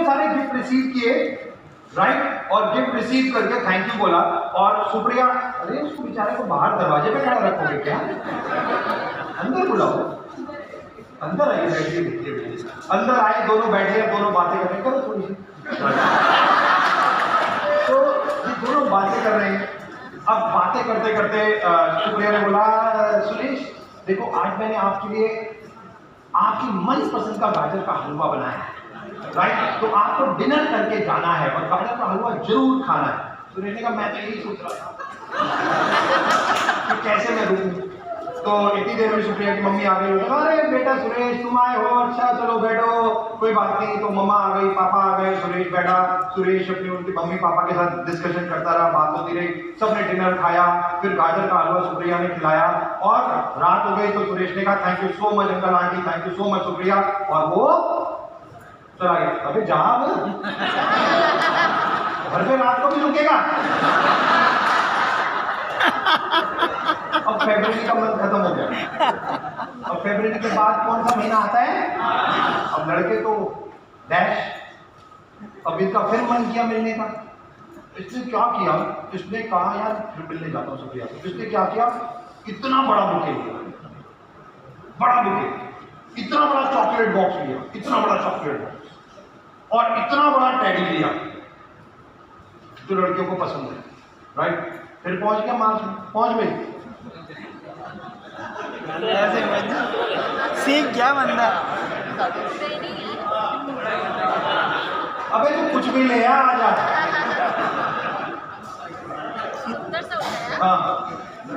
ने सारे gift receive किए, राइट, और गिफ्ट रिसीव करके थैंक यू बोला। और सुप्रिया, अरे उसको बेचारे को बाहर दरवाजे पे खड़ा रखोगे क्या? अंदर बुलाओ, अंदर आइए, बैठिए। अंदर आए, दोनों बैठे, दोनों बातें कर रहे हैं, करो थोड़ी सी। तो ये दोनों बातें कर रहे हैं। अब बातें करते करते सुप्रिया ने बोला, सुरेश देखो आज मैंने आपके लिए आपकी मनपसंद का गाजर का हलवा बनाया है, राइट, तो आपको डिनर करके जाना है और गाजर का हलवा जरूर खाना है। सुरेश ने कहा मैं तो यही सोच रहा था कि कैसे मैं रुकूं। तो इतनी देर में सुप्रिया की मम्मी आ गई, अरे बेटा सुरेश तुम आए हो, अच्छा चलो बैठो, कोई बात नहीं। तो मम्मा आ गई, पापा आ गए, सुरेश बैठा। सुरेश अपनी उनकी मम्मी पापा के साथ डिस्कशन करता रहा, बात होती रही, सबने डिनर खाया, फिर गाजर का हलवा सुप्रिया ने खिलाया और रात हो गई। तो सुरेश ने कहा thank you so much uncle aunty, thank you so much Supriya, और वो चला गया। अबे जहां घर पे रात को भी रुकेगा। अब फरवरी का मंथ खत्म हो गया। अब फरवरी के बाद कौन सा महीना आता है? अब लड़के तो डैश। अब इसका फिर मन किया मिलने का। इसने क्या किया, इसने कहा यार फिर मिलने जाता हूँ सुप्रिया से। इसने क्या किया, इतना बड़ा बुके लिया, बड़ा बुके, इतना बड़ा चॉकलेट बॉक्स लिया, इतना बड़ा चॉकलेट बॉक्स और इतना बड़ा टेडी लिया जो लड़कियों को पसंद है, राइट। फिर पहुंच गया मार्च में, पहुंच गई। सीख गया बंदा। अबे तू कुछ भी ले आ, आजा। हाँ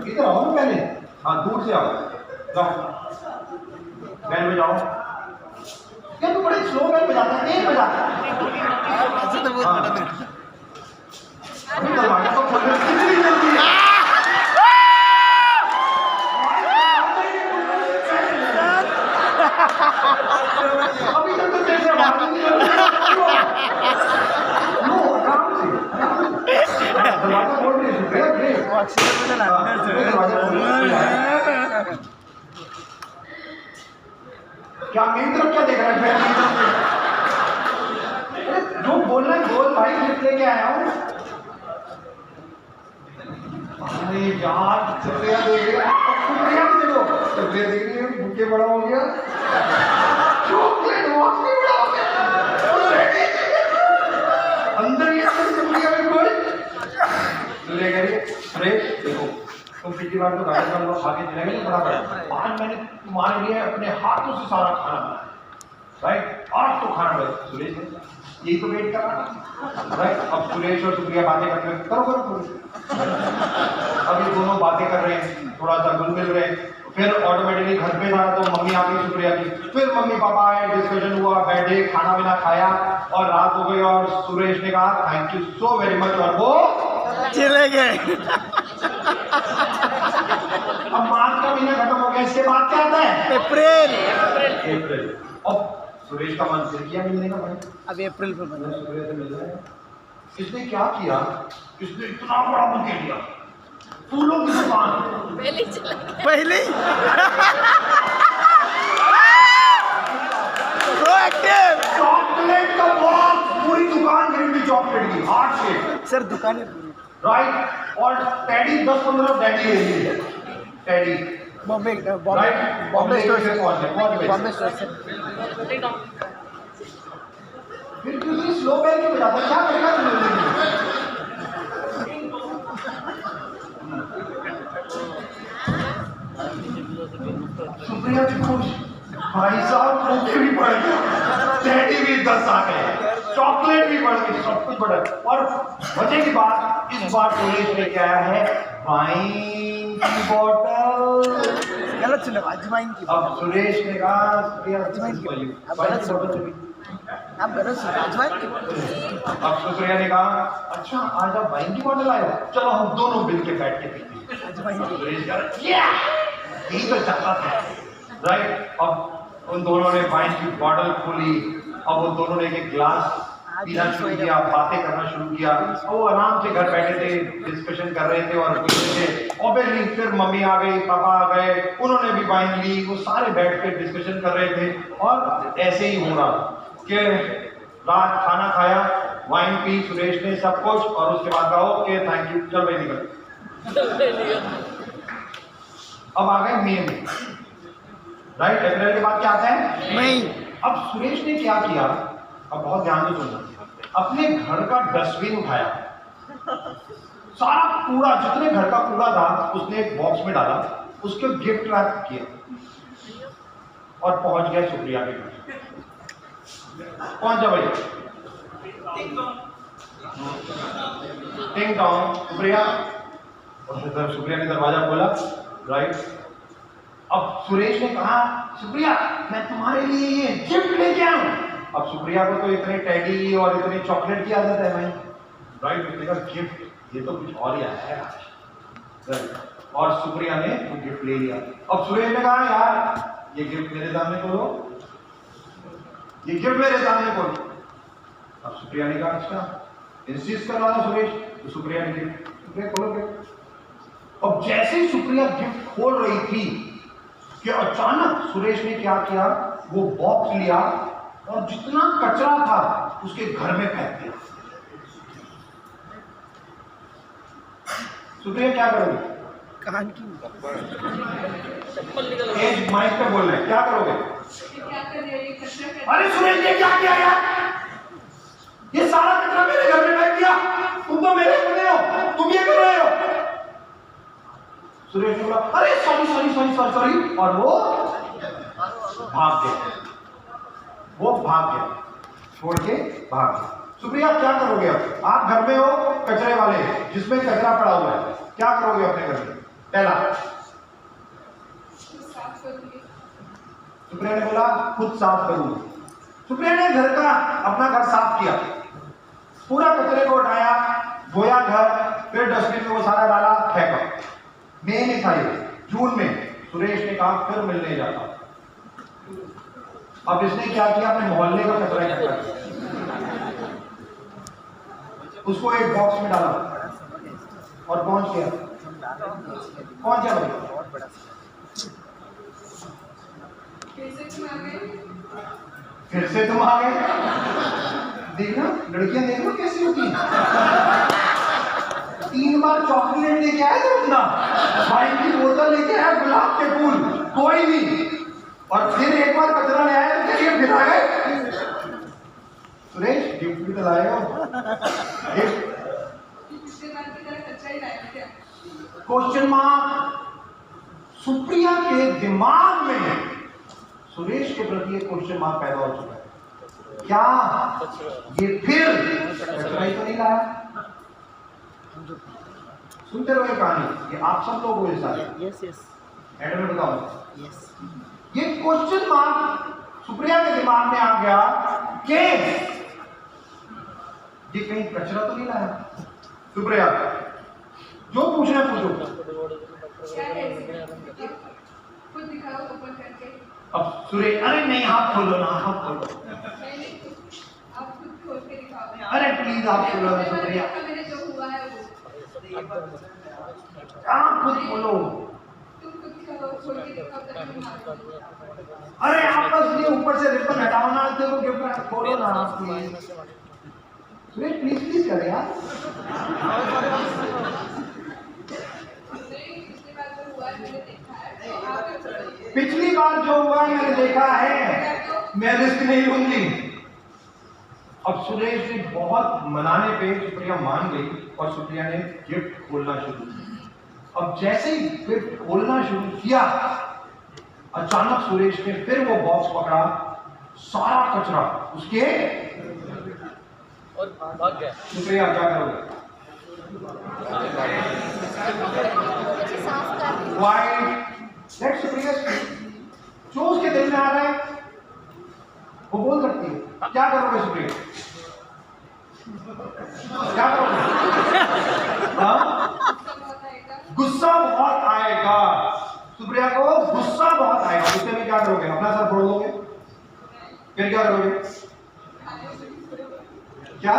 इधर आओ ना पहले, हाँ दूर से आओ, जाओ बैल बजाओ। क्या तू बड़े स्लो बैल बजाता है, एक बजाता है। दरवाजा तो खोल रहे, कितनी जल्दी है। अभी तक तो जैसे आराम से दरवाजा खोल रही है। क्या मेरी तरफ क्या देख रहा है? जो बोलना है बोल भाई, गिफ्ट लेके आया हूँ। अरे यार सुप्रिया देख रही है, सुप्रिया भी देखो, सुप्रिया देख रही है, बुके बड़ा हो गया, चॉकलेट बॉक्स भी बड़ा हो गया, अंदर ही सुप्रिया में कोई ले गई। अरे देखो तुम पिछली बार तो गाजर का हलवा खा के चले गए बड़ा बड़ा, आज मैंने तुम्हारे लिए अपने हाथों से सारा खाना बनाया, राइट, आज तो खाना बनाया। सुरेश ने यही तो वेट कर रहा था, राइट। अब सुरेश और सुप्रिया बातें करते हैं, करो करो करो। अब ये दोनों बातें कर रहे हैं, थोड़ा सा घुल मिल रहे हैं। फिर ऑटोमेटिकली घर पे था तो मम्मी आ गई सुप्रिया की, फिर मम्मी पापा आए, डिस्कशन हुआ, बैठे, खाना वाना खाया और रात हो गई। और सुरेश ने कहा thank you so very much और वो चले गए। अब मार्च का महीना खत्म हो गया, इसके बाद क्या आता है? अप्रैल। अब सुरेश का मन फिर किया मिलने का भाई, अब अप्रैल में बना। सुप्रिया से मिलना है। इसने क्या किया, इसने इतना बड़ा बुके लिया, फूलों की दुकान पहले चॉकलेट का बॉक्स, पूरी दुकान खरीदी चॉकलेट की, हार्ट शेप सर दुकान है, राइट। और टेडी 10-15 टेडी ले लिए, टेडी बॉम्बे बॉम्बे स्टोर से, बॉम्बे स्टोर से। फिर किसी स्लो बैल क्यों बजाता, क्या करेगा सुप्रिया जी खुश, भाई साहब बुके भी बढ़ गया, टेडी भी 10 आ गए, चॉकलेट भी बढ़ गई, सब कुछ बढ़ा। और मजे की बात, इस बार सुरेश लेके आया है वाइन की बोतल। गलत सुना, अजवाइन की। अब सुरेश ने कहा अजवाइन की, आप गलत सुना, अजवाइन की। अब सुप्रिया ने कहा अच्छा आज आप वाइन की बोतल आए हो, चलो हम दोनों मिल के बैठ के पीते हैं। अजवाइन की। सुरेश कह रहा यही तो चाहता था, राइट। अब उन दोनों ने वाइन की बोतल खोली, अब वो दोनों ने एक गिलास पीना शुरू किया, बातें करना शुरू किया। वो आराम से घर बैठे थे, डिस्कशन कर रहे थे और कुछ थे। ऑब्वियसली फिर मम्मी आ गई, पापा आ गए, उन्होंने भी वाइन ली, वो सारे बैठ के डिस्कशन कर रहे थे। और ऐसे ही हो रहा कि रात खाना खाया, वाइन पी सुरेश ने सब कुछ, और उसके बाद कहा ओके थैंक यू, चल भाई निकल। अब आ गए मई में, राइट। अप्रैल के बाद क्या आता है? मई। अब सुरेश ने क्या किया, अब बहुत ध्यान से सुनना, अपने घर का डस्टबिन उठाया, सारा कूड़ा जितने घर का कूड़ा था उसने एक बॉक्स में डाला, उसके गिफ्ट रैप किया और पहुंच गया सुप्रिया के घर। पहुंच जा भाई, टिंग टॉन्ग, सुप्रिया, और सुप्रिया ने दरवाजा खोला, राइट। अब सुरेश ने कहा सुप्रिया मैं तुम्हारे लिए ये गिफ्ट लेके आऊं। अब सुप्रिया को तो इतने टेडी और इतने चॉकलेट की आदत है भाई, राइट। उसने कहा गिफ्ट, ये तो कुछ और ही आया है आज, राइट। और सुप्रिया ने वो गिफ्ट ले लिया। अब सुरेश ने कहा यार ये गिफ्ट मेरे सामने खोलो, ये गिफ्ट मेरे सामने खोलो। अब सुप्रिया ने कहा अच्छा, इंसिस्ट कर रहा था सुरेश, तो सुप्रिया ने गिफ्ट, सुप्रिया खोलो गिफ्ट। अब जैसे ही सुप्रिया गिफ्ट खोल रही थी कि अचानक सुरेश ने क्या किया, वो बॉक्स लिया और जितना कचरा था उसके घर में फेंक दिया। सुप्रिया क्या करोगे? कान की एज माइक पे बोल रहे हैं, क्या करोगे? अरे सुरेश ने क्या किया यार, ये सारा कचरा मेरे घर में फेंक दिया, तुम तो मेरे बने हो, तुम ये कर रहे हो। सुरेश ने बोला अरे sorry sorry sorry sorry sorry, और वो भाग गया, वो भाग गया, छोड़ के भाग गया। सुप्रिया क्या करोगे अब? आप घर में हो कचरे वाले, जिसमें कचरा पड़ा हुआ है, क्या करोगे अपने घर में? पहला सुप्रिया ने बोला खुद साफ करूंगी। सुप्रिया ने घर का अपना घर साफ किया, पूरा कचरे को उठाया, धोया घर, फिर डस्टबिन में वो सारा डाला, फेंका। मई में था ये, जून में सुरेश ने कहा फिर मिलने जाता। अब इसने क्या किया, अपने मोहल्ले का कचरा इकट्ठा किया, उसको एक बॉक्स में डाला और पहुंच गया। कौन जा रहा? फिर से तुम आ गए। देखना लड़कियां, देखना कैसी होती हैं। 3 बार चॉकलेट लेके आए थे अपना, वाइन की बोतल लेके आए, गुलाब के फूल, कोई नहीं, और फिर एक बार कचरा ले आए, फिर आ गए। सुरेश गिफ्ट भी तो लाएगा, क्वेश्चन मार्क। सुप्रिया के दिमाग में सुरेश के प्रति एक क्वेश्चन मार्क पैदा हो चुका है, क्या ये फिर कचरा ही तो नहीं लाया? सुनते रहो ये कहानी, ये आप सब लोग हो ये सारे। यस यस एडम में बताओ। यस, ये क्वेश्चन मार्क सुप्रिया के दिमाग में आ गया कि ये कहीं कचरा तो नहीं लाया? सुप्रिया जो पूछना पूछो। अब सुरेश अरे नहीं हाथ खोलो ना, हाथ खोलो, अरे प्लीज आप खोलो ना सुप्रिया, आप खुद खोलो। अरे आप बस ये ऊपर से रिबन हटाओ ना, देखो गिफ्ट खोलो ना आप प्लीज। सुरेश प्लीज प्लीज कर यार। पिछली बार जो हुआ मैंने देखा है, मैं रिस्क नहीं लूंगी। अब सुरेश ने बहुत मनाने पे सुप्रिया मान गई और सुप्रिया ने गिफ्ट खोलना शुरू किया। अब जैसे ही गिफ्ट खोलना शुरू किया, अचानक सुरेश ने फिर वो बॉक्स पकड़ा, सारा कचरा उसके और भाग गया। सुप्रिया क्या करोगे? वाइट लेट्स सुप्रिया जो उसके दिल में आ रहा है वो बोल सकती है। क्या करोगे सुप्रिया? क्या करोगे? गुस्सा बहुत आएगा, सुप्रिया को गुस्सा बहुत आएगा। गुस्से में क्या करोगे? अपना सर फोड़ दोगे? फिर क्या करोगे? क्या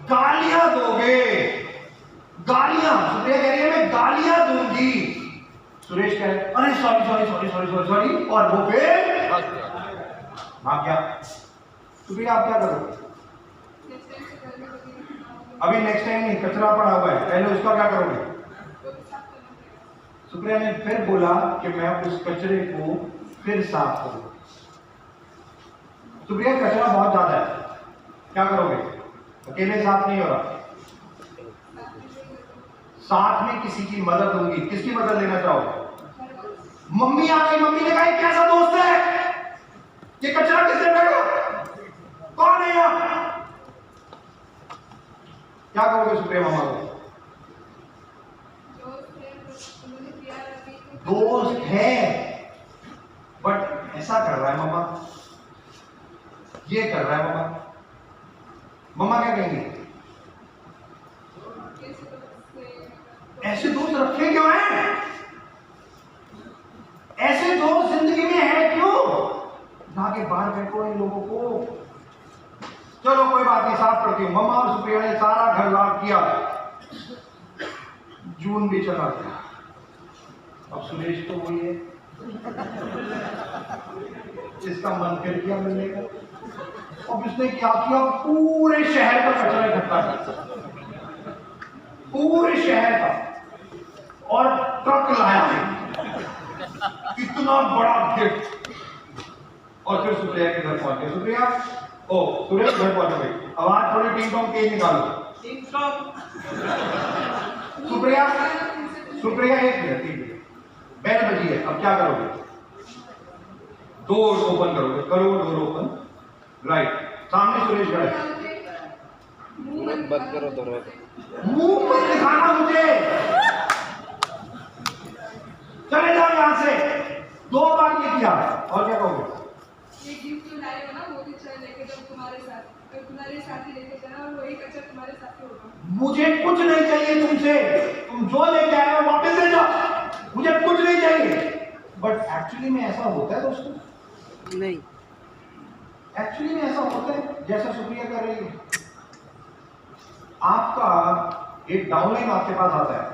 गालियां दोगे? गालियां, सुप्रिया कह रही है मैं गालियां दूंगी। सुरेश कह रहे अरे sorry sorry sorry sorry sorry sorry, और वो फिर भाग गया। सुप्रिया आप क्या करोगे? अभी नेक्स्ट टाइम नहीं, कचरा पड़ा हुआ है, पहले उसका क्या करोगे? सुप्रिया ने फिर बोला कि मैं उस कचरे को फिर साफ करूं। सुप्रिया कचरा बहुत ज्यादा है, क्या करोगे? अकेले साफ नहीं हो रहा, साथ में किसी की मदद होगी। किसकी मदद लेना चाहोगे? मम्मी आ गई, मम्मी ने कहा कैसा दोस्त है, ये कचरा किसने फेंका, कौन है यहाँ? क्या करोगे सुप्रिया मामा को? दोस्त है बट ऐसा कर रहा है मामा, ये कर रहा है मामा, मम्मा क्या कहेंगे? ऐसे दोस्त रखे क्यों हैं? ऐसे दोस्त जिंदगी में है क्यों? जाके बाहर बैठो इन लोगों को। चलो कोई बात नहीं, साफ करती हूँ। मम्मा और सुप्रिया ने सारा घर साफ किया, जून भी चला गया। अब सुरेश तो वही है, इसका मन फिर किया मिलने का। अब इसने क्या किया, पूरे शहर का कचरा इकट्ठा किया, पूरे शहर का, और ट्रक लाया इतना बड़ा गिफ्ट, और फिर सुप्रिया के घर पहुंच गए। सुप्रिया सुरेश घर पहुंच गई, आवाज थोड़ी टिंग टोंग तेज निकालो। सुप्रिया एक मिनट, बेल बजी है, अब क्या करोगे? डोर ओपन करोगे, करो डोर ओपन, राइट, सामने सुरेश खड़ा है। बंद करो दरवाजा, मुंह मत दिखाना मुझे, चले जाओ यहां से। 2 बार ये किया, और क्या कहोगे? ये गिफ्ट जो लाए हो ना, वो भी चल लेके जब तुम्हारे साथ, तो तुम्हारे साथ ही लेके जाना, और वही कचरा तुम्हारे साथ ही होगा। मुझे कुछ नहीं चाहिए तुमसे, तुम जो लेके आए हो वापस ले जाओ, मुझे कुछ नहीं चाहिए। बट एक्चुअली में ऐसा होता है दोस्तों? नहीं, एक्चुअली में ऐसा होता है जैसा सुप्रिया कर रही है। आपका एक डाउनलाइन आपके पास आता है,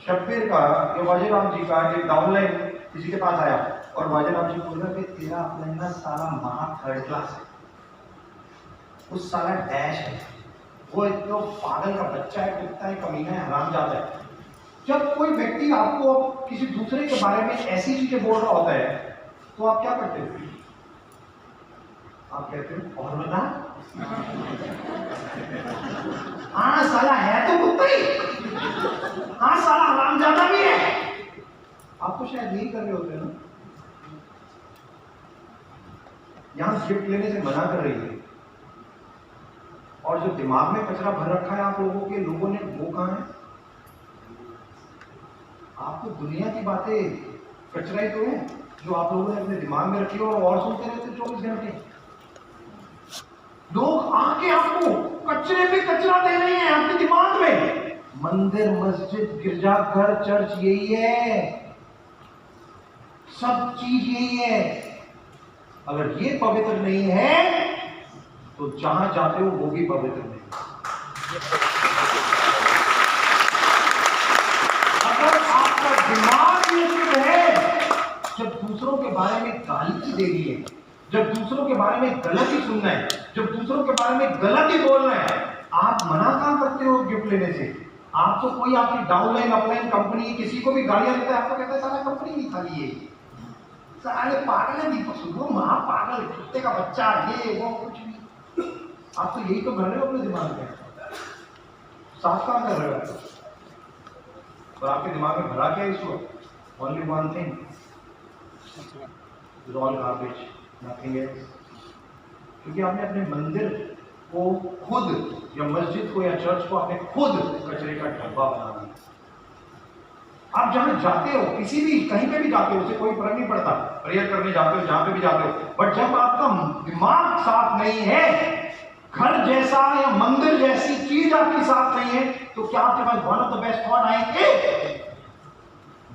शब्बीर का या वाजीराम जी का एक डाउनलाइन किसी के पास आया, और वाजीराम जी बोल रहे कि तेरा अपलाइन ना साला महा थर्ड क्लास है, उस साला डैश है, वो एक तो पागल का बच्चा है, कुत्ता है, कमीना है, हरामजादा है। जब कोई व्यक्ति आपको किसी दूसरे के बारे में ऐसी चीजें बोल रहा होता है, तो आप क्या करते हो? आप कहते हो और बता, हाँ साला है तो कुत्ता ही, हाँ साला हरामजादा भी है। आप तो शायद यही कर रहे होते हैं ना। यहां गिफ्ट लेने से मना कर रही है, और जो दिमाग में कचरा भर रखा है आप लोगों के, लोगों ने वो कहा है? आपको दुनिया की बातें कचरा ही तो है जो आप लोगों ने अपने दिमाग में रखी हो, और सुनते रहते 24 घंटे। लोग आके आपको कचरे पे कचरा दे रहे हैं आपके दिमाग में। मंदिर, मस्जिद, गिरजाघर, चर्च यही है, सब चीज यही है। अगर ये पवित्र नहीं है तो जहां जाते हो वो भी पवित्र नहीं। अगर आपका दिमाग ये शुद्ध है, जब दूसरों के बारे में गाली देनी है, जब दूसरों के बारे में गलत ही सुनना है, जब दूसरों के बारे में गलत ही बोलना है, आप मना कहां करते हो गिफ्ट लेने से? आप तो कोई आपकी डाउनलाइन अपलाइन कंपनी किसी को भी गालियां देता है, आपको कहता है सारा कंपनी नहीं खाली है, सारे पागल है, दीपक सुबह महा पागल, कुत्ते का बच्चा, ये वो कुछ भी। आप तो यही तो भर रहे हो अपने दिमाग में, साफ काम कर रहे हो, और आपके दिमाग में भरा क्या इस वक्त? Only one thing, is all garbage, nothing else. क्योंकि आपने अपने मंदिर को खुद, या मस्जिद को या चर्च को आपने खुद कचरे का डब्बा बना दिया। आप जहां जाते हो, किसी भी कहीं पे भी जाते हो, उसे कोई फर्क नहीं पड़ता, प्रेयर करने जाते हो, जहां पे भी जाते हो, बट जब आपका दिमाग साफ नहीं है, घर जैसा या मंदिर जैसी चीज आपकी साफ नहीं है, तो क्या आपके पास one of the best thought आएंगे?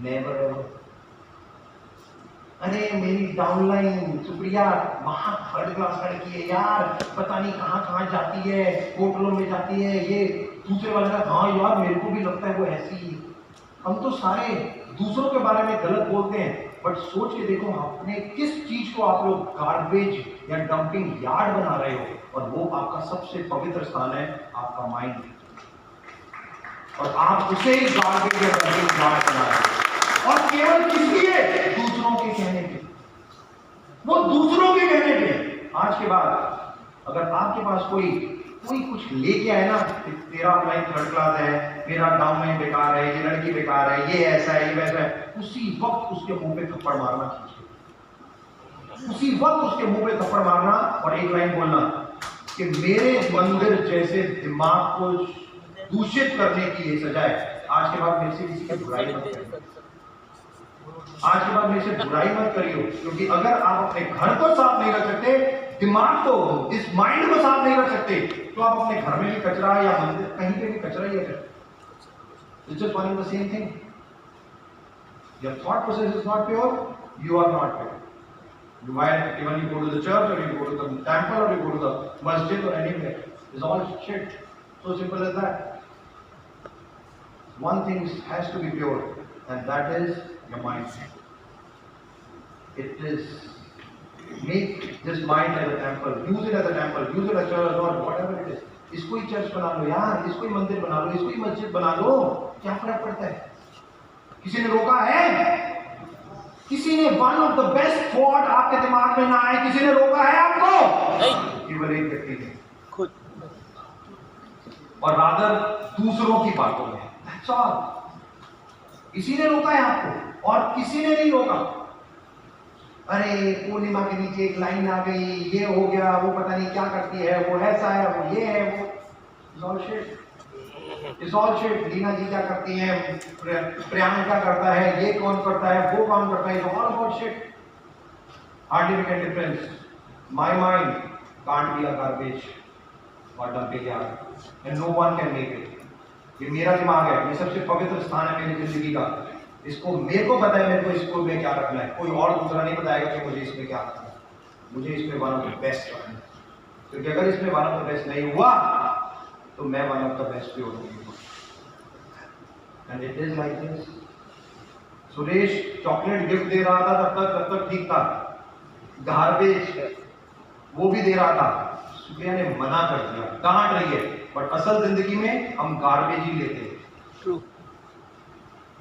Never ever. अरे मेरी डाउनलाइन सुप्रिया वहां थर्ड क्लास लड़की है यार, पता नहीं कहां कहां जाती है, होटलों में जाती है, ये दूसरे वाले का, हाँ यार मेरे को भी लगता है वो ऐसी। हम तो सारे दूसरों के बारे में गलत बोलते हैं, बट सोच के देखो आपने किस चीज को आप लोग गार्बेज या डंपिंग यार्ड बना रहे हो, और वो आपका सबसे पवित्र स्थान है, आपका माइंड, और आप उसे गार्बेज या डंपिंग यार्ड बना रहे हो। और केवल किस लिए? दूसरों के कहने के, वो दूसरों के कहने के। आज के बाद अगर आपके पास कोई कुछ लेके आए ना, तेरा अपलाइन थर्ड क्लास है, मेरा डाउनलाइन बेकार है, ये लड़की बेकार है, ये ऐसा है, ये वैसा है, उसी वक्त उसके मुंह पे थप्पड़ मारना, उसी वक्त उसके मुंह पे थप्पड़ मारना और एक लाइन बोलना कि मेरे मंदिर जैसे दिमाग को दूषित करने की ये सजा है। आज के बाद मेरे से किसी की बुराई मत करिए, आज के बाद मेरे से बुराई मत करियो, क्योंकि अगर आप अपने घर को साफ नहीं रख सकते, दिमाग को, इस माइंड को साफ नहीं रख सकते, तो आप अपने घर में भी कचरा या मंदिर कहीं पे भी कचरा ही है। It's just one and the same thing. Your thought process is not pure, you are not pure. Even you go to the church, or you go to the temple, or you go to the masjid, or anywhere, it's all shit. So simple as that. One thing has to be pure, and that is your mind. It is, make this mind as a temple, use it as a temple, use it as a church, or whatever it is. इसको ही church बना लो यार, इसको ही मंदिर बना लो, इसको ही मस्जिद बना लो, क्या फर्क पड़ता है? किसी ने रोका है? किसी ने one of the best thought आपके दिमाग में ना आए, किसी ने रोका है आपको? केवल एक व्यक्ति ने खुद, और रादर दूसरों की बातों में। That's all. किसी ने रोका है आपको और किसी ने नहीं रोका। अरे पूर्णिमा के नीचे एक लाइन आ गई, ये हो गया, वो पता नहीं क्या करती है, वो ऐसा है, वो ये है, वो It's all shit. लीना जी क्या करती हैं, प्रियांक क्या करता है, ये कौन करता है, वो कौन करता है, all about shit. Hardly make a difference. My mind can't be a garbage or dumping yard, and no one can make it. ये मेरा दिमाग है, ये सबसे पवित्र स्थान है मेरी जिंदगी का। इसको मेरे को पता है, मेरे को इसको में क्या रखना है, कोई और दूसरा नहीं बताएगा कि मुझे इसमें क्या रखना है। मुझे इसमें वन ऑफ द बेस्ट रखना है, क्योंकि अगर इसमें वन ऑफ द बेस्ट नहीं हुआ तो मैं वन ऑफ द बेस्ट भी हो जाऊंगा। And it is like this. Suresh chocolate gift दे रहा था तब तक ठीक था, गार्बेज वो भी दे रहा था, सुप्रिया ने मना कर दिया, डांट रही है, बट असल जिंदगी में हम गार्बेज ही लेते हैं।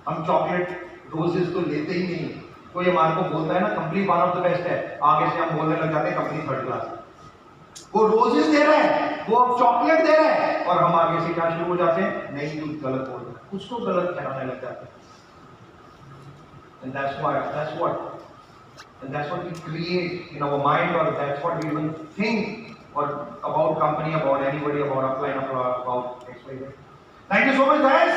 हम चॉकलेट रोजेस तो लेते ही नहीं। कोई हमारे को बोलता है ना company one of the best है, आगे से हम बोलने लग जाते हैं कंपनी थर्ड क्लास। वो रोजेस दे रहा है, वो चॉकलेट दे रहा है, और हम आगे से क्या शुरू हो जाते हैं, नहीं तू गलत बोल रहा है, कुछ तो गलत ठहराने लग जाते हैं। And that's what we create in our mind, or that's what we even think, or about company, about anybody, about upline, about XYZ. Thank you so much guys.